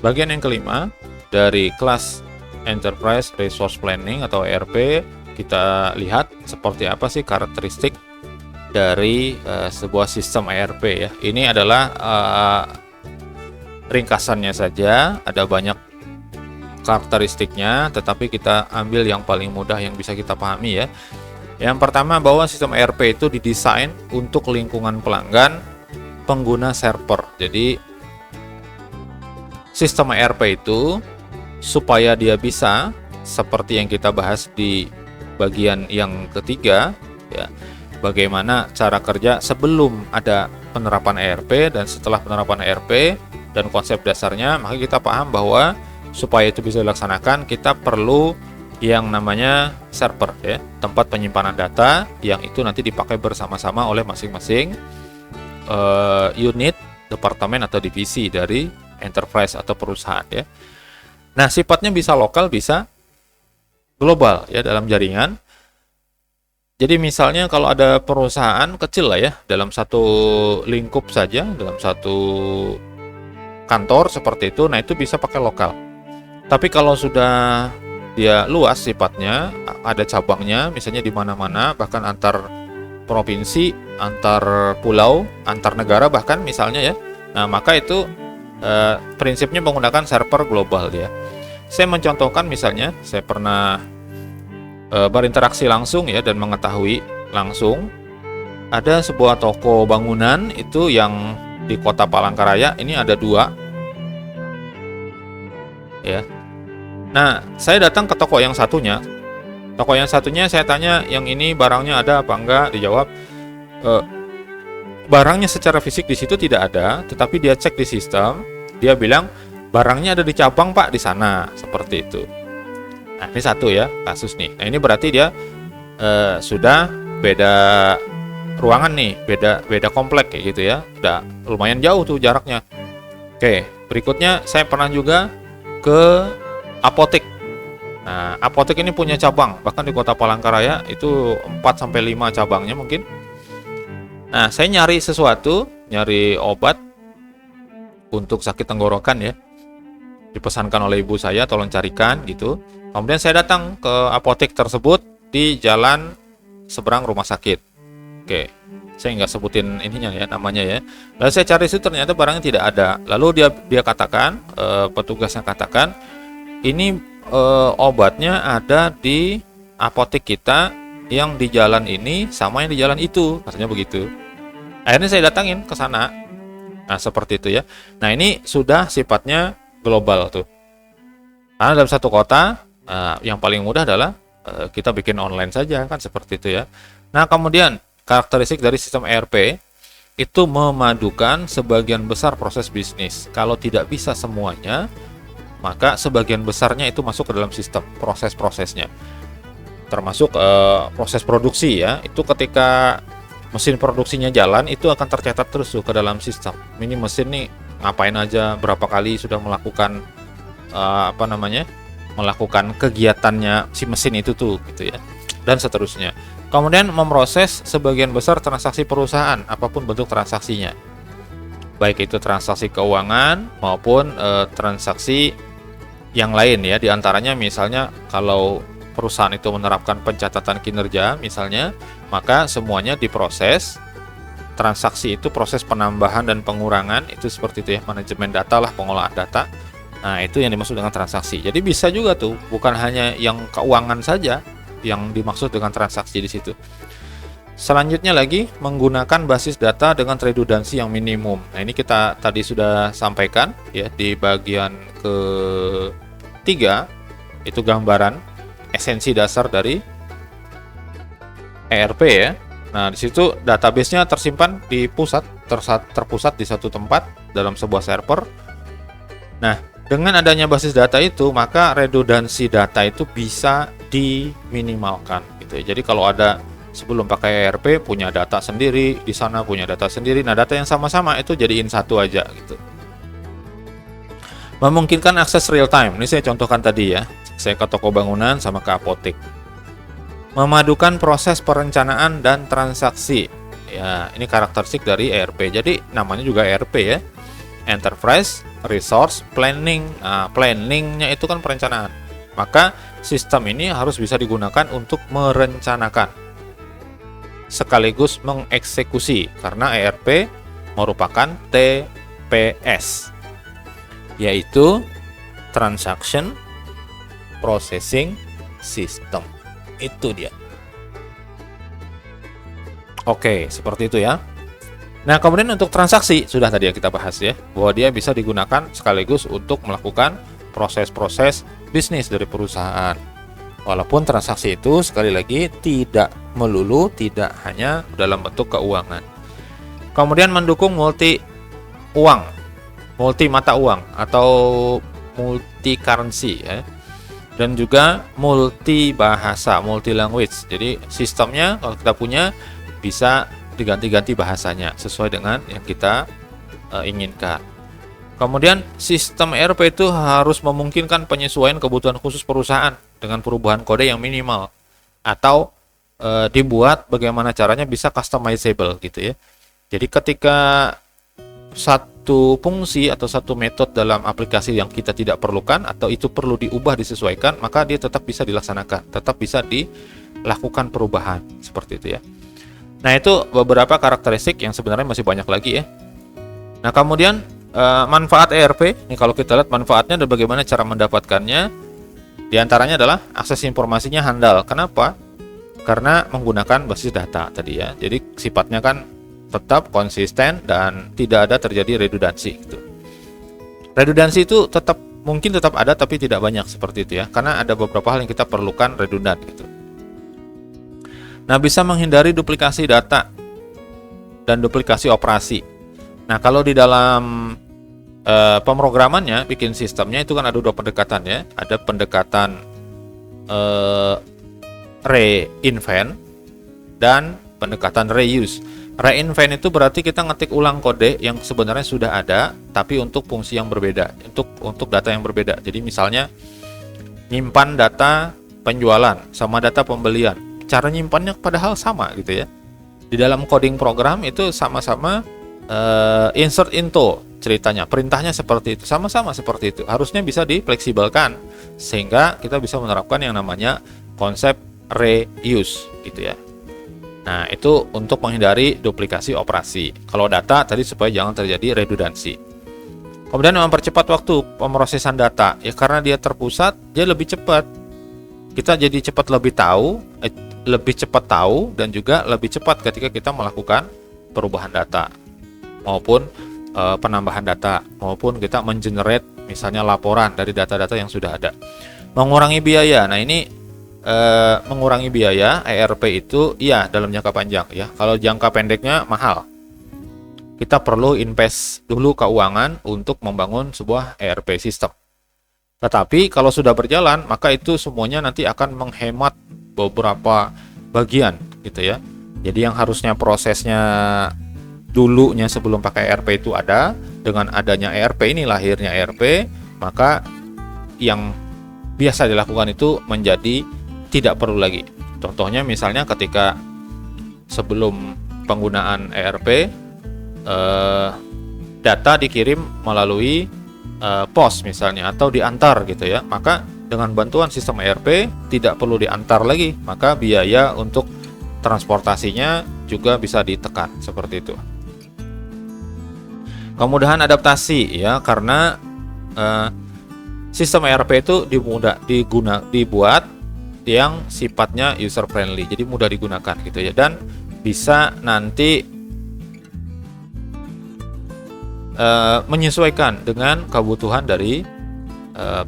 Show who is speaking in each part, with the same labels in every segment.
Speaker 1: Bagian yang kelima dari kelas Enterprise Resource Planning atau ERP, kita lihat seperti apa sih karakteristik dari sebuah sistem ERP ya. Ini adalah ringkasannya saja, ada banyak karakteristiknya, tetapi kita ambil yang paling mudah yang bisa kita pahami ya. Yang pertama, bahwa sistem ERP itu didesain untuk lingkungan pelanggan pengguna server. Jadi sistem ERP itu supaya dia bisa seperti yang kita bahas di bagian yang ketiga ya, bagaimana cara kerja sebelum ada penerapan ERP dan setelah penerapan ERP dan konsep dasarnya, maka kita paham bahwa supaya itu bisa dilaksanakan, kita perlu yang namanya server ya, tempat penyimpanan data yang itu nanti dipakai bersama-sama oleh masing-masing unit, departemen atau divisi dari enterprise atau perusahaan ya. Nah, sifatnya bisa lokal, bisa global ya dalam jaringan. Jadi misalnya kalau ada perusahaan kecil lah ya, dalam satu lingkup saja, dalam satu kantor seperti itu, nah itu bisa pakai lokal. Tapi kalau sudah dia luas sifatnya, ada cabangnya, misalnya di mana-mana, bahkan antar provinsi, antar pulau, antar negara bahkan misalnya ya, nah maka itu prinsipnya menggunakan server global ya. Saya mencontohkan misalnya, saya pernah berinteraksi langsung ya dan mengetahui langsung ada sebuah toko bangunan itu yang di kota Palangkaraya, ini ada 2 ya. Nah, saya datang ke toko yang satunya. Toko yang satunya saya tanya, yang ini barangnya ada apa enggak? Dijawab, barangnya secara fisik di situ tidak ada, tetapi dia cek di sistem, dia bilang barangnya ada di cabang Pak di sana, seperti itu. Nah, ini satu ya kasus nih. Nah, ini berarti dia sudah beda ruangan nih, beda komplek kayak gitu ya. Udah lumayan jauh tuh jaraknya. Oke, berikutnya saya pernah juga ke apotek. Nah, apotek ini punya cabang, bahkan di kota Palangkaraya itu 4-5 cabangnya mungkin. Nah, saya nyari sesuatu, nyari obat untuk sakit tenggorokan ya. Dipesankan oleh ibu saya, tolong carikan gitu. Kemudian saya datang ke apotek tersebut di jalan seberang rumah sakit. Oke, saya nggak sebutin ininya ya, namanya ya. Lalu saya cari situ, ternyata barangnya tidak ada. Lalu dia katakan, petugasnya katakan, ini obatnya ada di apotek kita yang di jalan ini sama yang di jalan itu, katanya begitu. Akhirnya saya datangin ke sana. Nah, seperti itu ya. Nah, ini sudah sifatnya global tuh. Karena dalam satu kota, yang paling mudah adalah kita bikin online saja kan, seperti itu ya. Nah, kemudian karakteristik dari sistem ERP itu memadukan sebagian besar proses bisnis. Kalau tidak bisa semuanya, maka sebagian besarnya itu masuk ke dalam sistem proses-prosesnya, termasuk proses produksi ya. Itu ketika mesin produksinya jalan, itu akan tercatat terus tuh ke dalam sistem. Ini mesin nih ngapain aja, berapa kali sudah melakukan melakukan kegiatannya si mesin itu tuh gitu ya, dan seterusnya. Kemudian memproses sebagian besar transaksi perusahaan, apapun bentuk transaksinya, baik itu transaksi keuangan maupun transaksi yang lain ya. Di antaranya misalnya kalau perusahaan itu menerapkan pencatatan kinerja misalnya, maka semuanya diproses. Transaksi itu proses penambahan dan pengurangan, itu seperti itu ya, manajemen data lah, pengolahan data. Nah, itu yang dimaksud dengan transaksi. Jadi bisa juga tuh, bukan hanya yang keuangan saja yang dimaksud dengan transaksi di situ. Selanjutnya lagi, menggunakan basis data dengan redundansi yang minimum. Nah, ini kita tadi sudah sampaikan ya di bagian ketiga, itu gambaran esensi dasar dari ERP ya. Nah, di situ database-nya tersimpan di terpusat di satu tempat dalam sebuah server. Nah, dengan adanya basis data itu, maka redundansi data itu bisa diminimalkan gitu ya. Jadi kalau ada sebelum pakai ERP punya data sendiri, di sana punya data sendiri. Nah, data yang sama-sama itu jadiin satu aja gitu. Memungkinkan akses real time. Ini saya contohkan tadi ya. Saya ke toko bangunan sama ke apotek. Memadukan proses perencanaan dan transaksi. Ya, ini karakteristik dari ERP. Jadi namanya juga ERP ya. Enterprise Resource Planning. Nah, planningnya itu kan perencanaan. Maka sistem ini harus bisa digunakan untuk merencanakan sekaligus mengeksekusi, karena ERP merupakan TPS, yaitu Transaction Processing System. Itu dia. Oke, seperti itu ya. Nah, kemudian untuk transaksi sudah tadi ya kita bahas ya, bahwa dia bisa digunakan sekaligus untuk melakukan proses-proses bisnis dari perusahaan. Walaupun transaksi itu sekali lagi tidak melulu, tidak hanya dalam bentuk keuangan. Kemudian mendukung multi mata uang atau multi currency ya. Dan juga multi bahasa, multi language. Jadi sistemnya kalau kita punya bisa diganti-ganti bahasanya sesuai dengan yang kita inginkan. Kemudian sistem ERP itu harus memungkinkan penyesuaian kebutuhan khusus perusahaan dengan perubahan kode yang minimal, atau dibuat bagaimana caranya bisa customizable gitu ya. Jadi ketika satu fungsi atau satu metode dalam aplikasi yang kita tidak perlukan atau itu perlu diubah, disesuaikan, maka dia tetap bisa dilaksanakan, tetap bisa dilakukan perubahan seperti itu ya. Nah, itu beberapa karakteristik yang sebenarnya masih banyak lagi ya. Nah, kemudian manfaat ERP, ini kalau kita lihat manfaatnya dan bagaimana cara mendapatkannya, diantaranya adalah akses informasinya handal. Kenapa? Karena menggunakan basis data tadi ya. Jadi sifatnya kan tetap konsisten dan tidak ada terjadi redundansi gitu. Redundansi itu mungkin tetap ada tapi tidak banyak seperti itu ya, karena ada beberapa hal yang kita perlukan redundan gitu. Nah, bisa menghindari duplikasi data dan duplikasi operasi. Nah, kalau di dalam pemrogramannya, bikin sistemnya itu kan ada dua pendekatan ya. Ada pendekatan reinvent dan pendekatan reuse. Reinvent itu berarti kita ngetik ulang kode yang sebenarnya sudah ada, tapi untuk fungsi yang berbeda, untuk data yang berbeda. Jadi misalnya nyimpan data penjualan sama data pembelian, cara nyimpannya padahal sama gitu ya. Di dalam coding program itu sama-sama insert into ceritanya, perintahnya seperti itu, sama-sama seperti itu. Harusnya bisa difleksibelkan sehingga kita bisa menerapkan yang namanya konsep reuse gitu ya. Nah, itu untuk menghindari duplikasi operasi. Kalau data tadi supaya jangan terjadi redundansi. Kemudian mempercepat waktu pemrosesan data. Ya karena dia terpusat, dia lebih cepat. Kita jadi lebih cepat tahu dan juga lebih cepat ketika kita melakukan perubahan data maupun penambahan data, maupun kita mengenerate misalnya laporan dari data-data yang sudah ada. Mengurangi biaya. Nah, ini mengurangi biaya ERP itu iya dalam jangka panjang ya. Kalau jangka pendeknya mahal, kita perlu invest dulu keuangan untuk membangun sebuah ERP sistem. Tetapi kalau sudah berjalan, maka itu semuanya nanti akan menghemat beberapa bagian gitu ya. Jadi yang harusnya prosesnya dulunya sebelum pakai ERP itu ada, dengan adanya ERP ini lahirnya ERP, maka yang biasa dilakukan itu menjadi tidak perlu lagi. Contohnya misalnya ketika sebelum penggunaan ERP, data dikirim melalui pos misalnya atau diantar gitu ya, maka dengan bantuan sistem ERP tidak perlu diantar lagi, maka biaya untuk transportasinya juga bisa ditekan seperti itu. Kemudahan adaptasi ya, karena sistem ERP itu dibuat yang sifatnya user friendly, jadi mudah digunakan gitu ya, dan bisa nanti menyesuaikan dengan kebutuhan dari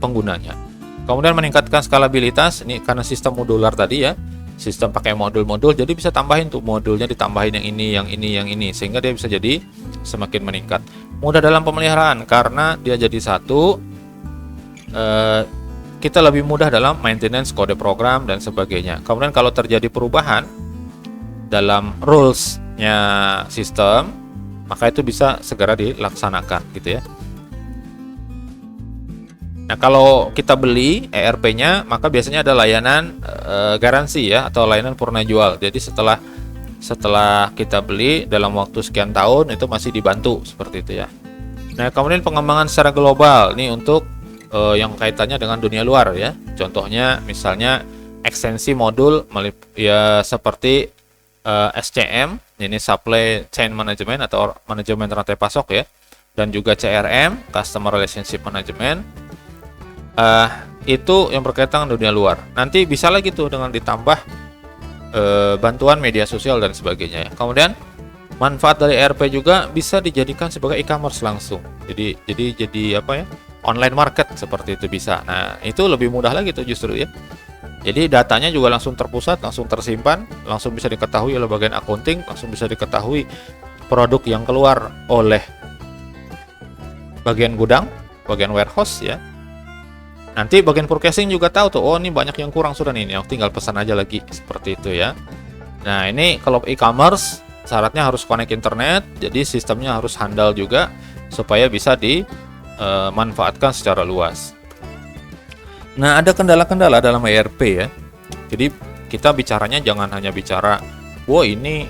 Speaker 1: penggunanya. Kemudian meningkatkan skalabilitas, ini karena sistem modular tadi ya, sistem pakai modul-modul, jadi bisa tambahin tuh modulnya, ditambahin yang ini, sehingga dia bisa jadi semakin meningkat. Mudah dalam pemeliharaan karena dia jadi satu, kita lebih mudah dalam maintenance kode program dan sebagainya. Kemudian kalau terjadi perubahan dalam rules-nya sistem, maka itu bisa segera dilaksanakan gitu ya. Nah, kalau kita beli ERP-nya, maka biasanya ada layanan garansi ya, atau layanan purna jual. Jadi setelah kita beli dalam waktu sekian tahun itu masih dibantu seperti itu ya. Nah, kemudian pengembangan secara global nih untuk yang kaitannya dengan dunia luar ya. Contohnya misalnya ekstensi modul ya seperti SCM, ini Supply Chain Management atau manajemen rantai pasok ya, dan juga CRM, Customer Relationship Management. Itu yang berkaitan dengan dunia luar. Nanti bisa lagi tuh dengan ditambah bantuan media sosial dan sebagainya ya. Kemudian manfaat dari ERP juga bisa dijadikan sebagai e-commerce langsung. Jadi apa ya? Online market seperti itu bisa. Nah, itu lebih mudah lagi tuh justru ya. Jadi datanya juga langsung terpusat, langsung tersimpan, langsung bisa diketahui oleh bagian accounting, langsung bisa diketahui produk yang keluar oleh bagian gudang, bagian warehouse ya. Nanti bagian purchasing juga tahu tuh, oh ini banyak yang kurang sudah nih, tinggal pesan aja lagi seperti itu ya. Nah, ini kalau e-commerce syaratnya harus connect internet, jadi sistemnya harus handal juga supaya bisa dimanfaatkan secara luas. Nah, ada kendala-kendala dalam ERP ya. Jadi kita bicaranya jangan hanya bicara, wah ini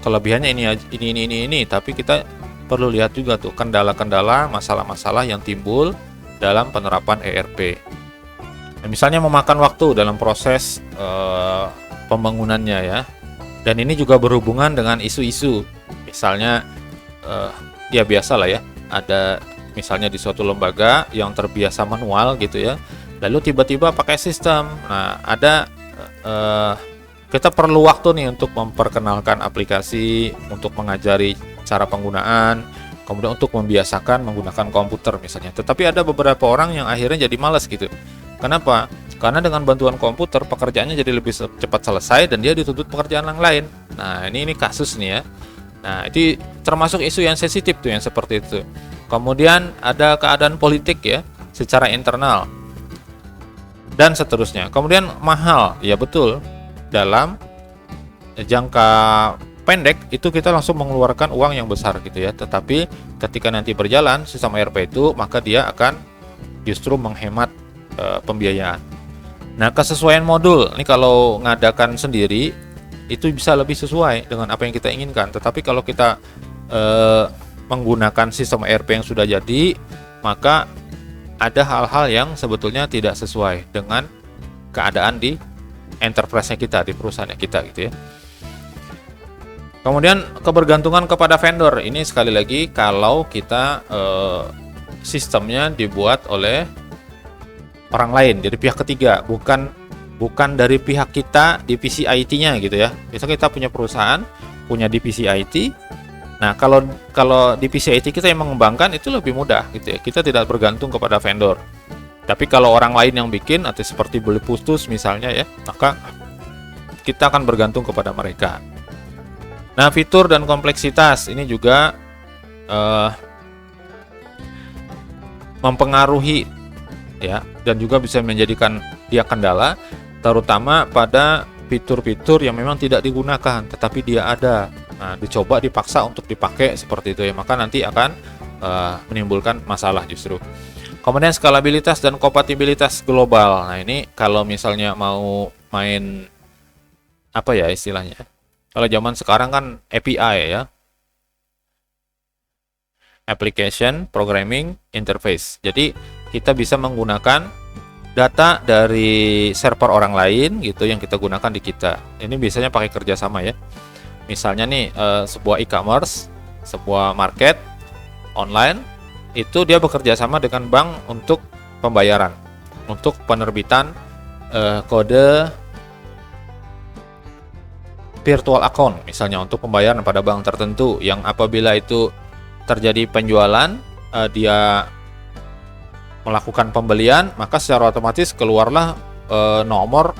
Speaker 1: kelebihannya ini, tapi kita perlu lihat juga tuh kendala-kendala, masalah-masalah yang timbul dalam penerapan ERP. Nah, misalnya memakan waktu dalam proses pembangunannya ya. Dan ini juga berhubungan dengan isu-isu. Misalnya ya biasa lah ya, ada misalnya di suatu lembaga yang terbiasa manual gitu ya, lalu tiba-tiba pakai sistem. Nah, ada kita perlu waktu nih untuk memperkenalkan aplikasi, untuk mengajari cara penggunaan, kemudian untuk membiasakan menggunakan komputer misalnya. Tetapi ada beberapa orang yang akhirnya jadi malas gitu. Kenapa? Karena dengan bantuan komputer pekerjaannya jadi lebih cepat selesai dan dia dituntut pekerjaan yang lain. Nah, ini kasus nih ya. Nah, itu termasuk isu yang sensitif tuh yang seperti itu. Kemudian ada keadaan politik ya, secara internal dan seterusnya. Kemudian mahal, ya betul. Dalam jangka pendek itu kita langsung mengeluarkan uang yang besar gitu ya. Tetapi ketika nanti berjalan sistem ERP itu, maka dia akan justru menghemat pembiayaan. Nah, kesesuaian modul ini kalau ngadakan sendiri itu bisa lebih sesuai dengan apa yang kita inginkan. Tetapi kalau kita menggunakan sistem ERP yang sudah jadi, maka ada hal-hal yang sebetulnya tidak sesuai dengan keadaan di enterprise-nya kita, di perusahaannya kita gitu ya. Kemudian kebergantungan kepada vendor, ini sekali lagi kalau kita sistemnya dibuat oleh orang lain, dari pihak ketiga, bukan dari pihak kita divisi IT-nya gitu ya. Misalnya kita punya perusahaan, punya divisi IT. Nah, kalau divisi IT kita yang mengembangkan itu lebih mudah gitu ya. Kita tidak bergantung kepada vendor. Tapi kalau orang lain yang bikin atau seperti beli pustus misalnya ya, maka kita akan bergantung kepada mereka. Nah, fitur dan kompleksitas ini juga mempengaruhi ya, dan juga bisa menjadikan dia kendala, terutama pada fitur-fitur yang memang tidak digunakan tetapi dia ada. Nah, dicoba dipaksa untuk dipakai seperti itu ya, maka nanti akan menimbulkan masalah justru. Kemudian skalabilitas dan kompatibilitas global. Nah, ini kalau misalnya mau main apa ya istilahnya, kalau zaman sekarang kan API ya, Application Programming Interface. Jadi kita bisa menggunakan data dari server orang lain gitu yang kita gunakan di kita. Ini biasanya pakai kerjasama ya. Misalnya nih sebuah e-commerce, sebuah market online itu dia bekerja sama dengan bank untuk pembayaran, untuk penerbitan kode virtual account misalnya untuk pembayaran pada bank tertentu yang apabila itu terjadi penjualan, dia melakukan pembelian, maka secara otomatis keluarlah nomor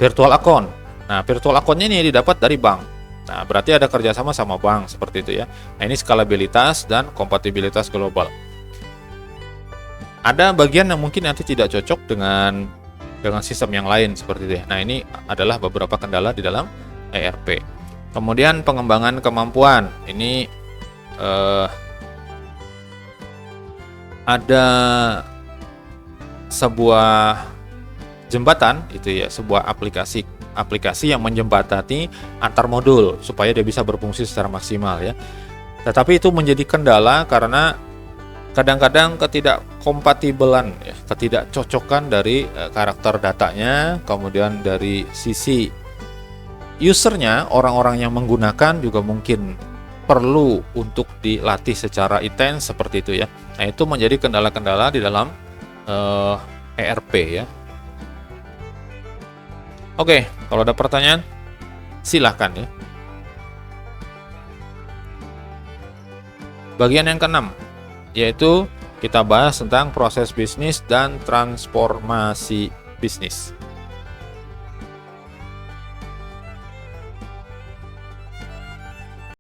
Speaker 1: virtual account. Nah, virtual account-nya ini didapat dari bank. Nah, berarti ada kerjasama sama bank seperti itu ya. Nah, ini skalabilitas dan kompatibilitas global. Ada bagian yang mungkin nanti tidak cocok dengan sistem yang lain seperti itu ya. Nah, ini adalah beberapa kendala di dalam ERP. Kemudian pengembangan kemampuan. Ini ada sebuah jembatan itu ya, sebuah aplikasi yang menjembatani antar modul supaya dia bisa berfungsi secara maksimal ya. Tetapi itu menjadi kendala karena kadang-kadang ketidakkompatibelan, ya, ketidakcocokan dari karakter datanya, kemudian dari sisi usernya, orang-orang yang menggunakan juga mungkin perlu untuk dilatih secara intens seperti itu ya. Nah, itu menjadi kendala-kendala di dalam ERP ya. Oke, kalau ada pertanyaan silahkan ya. Bagian yang keenam, yaitu kita bahas tentang proses bisnis dan transformasi bisnis.